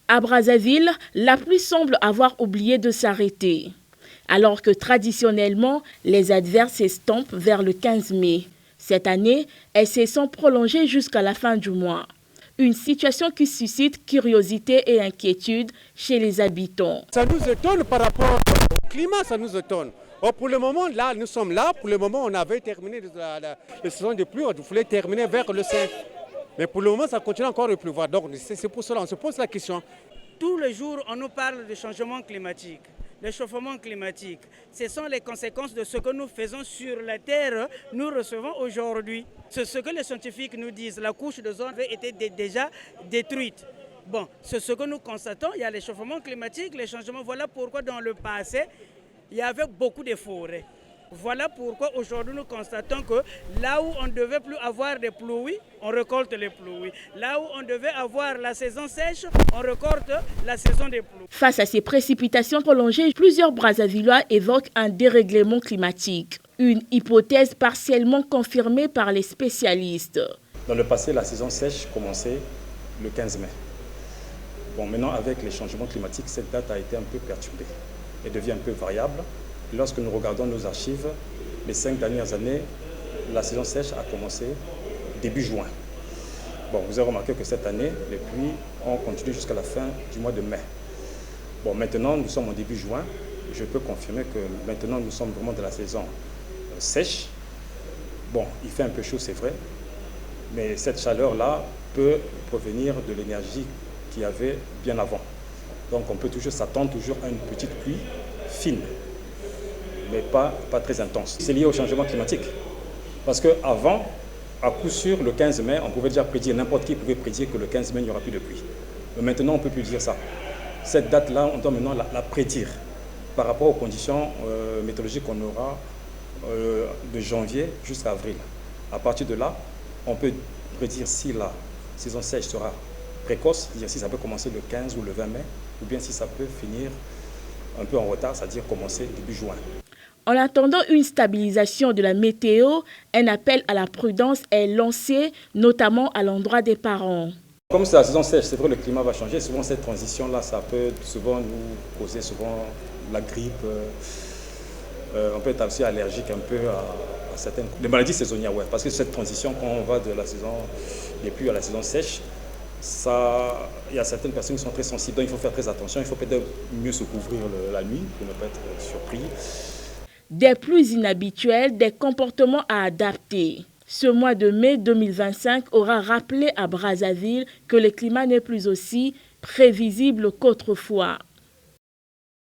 À Brazzaville, la pluie semble avoir oublié de s'arrêter, alors que traditionnellement, les adverses s'estompent vers le 15 mai. Cette année, elles se sont prolongées jusqu'à la fin du mois. Une situation qui suscite curiosité et inquiétude chez les habitants. Ça nous étonne par rapport au climat, ça nous étonne. Or, pour le moment, là, nous sommes là. Pour le moment, on avait terminé la saison de pluie. On voulait terminer vers le 5. Mais pour le moment, ça continue encore de pleuvoir. Donc, c'est pour cela qu'on se pose la question. Tous les jours, on nous parle de changement climatique. L'échauffement climatique, ce sont les conséquences de ce que nous faisons sur la Terre, nous recevons aujourd'hui. C'est ce que les scientifiques nous disent, la couche d'ozone avait été déjà détruite. Bon, c'est ce que nous constatons, il y a l'échauffement climatique, les changements. Voilà pourquoi dans le passé, il y avait beaucoup de forêts. Voilà pourquoi aujourd'hui nous constatons que là où on ne devait plus avoir de pluie, on récolte les pluies. Là où on devait avoir la saison sèche, on récolte la saison des pluies. Face à ces précipitations prolongées, plusieurs Brazzavillois évoquent un dérèglement climatique. Une hypothèse partiellement confirmée par les spécialistes. Dans le passé, la saison sèche commençait le 15 mai. Bon, maintenant, avec les changements climatiques, cette date a été un peu perturbée et devient un peu variable. Lorsque nous regardons nos archives, les 5 dernières années, la saison sèche a commencé début juin. Bon, vous avez remarqué que cette année, les pluies ont continué jusqu'à la fin du mois de mai. Bon, maintenant, nous sommes en début juin. Je peux confirmer que maintenant, nous sommes vraiment dans la saison sèche. Bon, il fait un peu chaud, c'est vrai, mais cette chaleur-là peut provenir de l'énergie qu'il y avait bien avant. Donc, on peut toujours s'attendre à une petite pluie fine, mais pas très intense. C'est lié au changement climatique. Parce qu'avant, à coup sûr, le 15 mai, on pouvait déjà prédire, n'importe qui pouvait prédire que le 15 mai, il n'y aura plus de pluie. Mais maintenant, on ne peut plus dire ça. Cette date-là, on doit maintenant la prédire par rapport aux conditions météorologiques qu'on aura de janvier jusqu'à avril. À partir de là, on peut prédire si la saison sèche sera précoce, c'est-à-dire si ça peut commencer le 15 ou le 20 mai, ou bien si ça peut finir un peu en retard, c'est-à-dire commencer début juin. En attendant une stabilisation de la météo, un appel à la prudence est lancé, notamment à l'endroit des parents. Comme c'est la saison sèche, c'est vrai le climat va changer. Souvent cette transition-là, ça peut souvent nous causer la grippe. On peut être aussi allergique un peu à certaines maladies saisonnières. Ouais, parce que cette transition, quand on va de la saison des pluies à la saison sèche, il y a certaines personnes qui sont très sensibles. Donc il faut faire très attention. Il faut peut-être mieux se couvrir la nuit pour ne pas être surpris. Des pluies inhabituelles, des comportements à adapter. Ce mois de mai 2025 aura rappelé à Brazzaville que le climat n'est plus aussi prévisible qu'autrefois.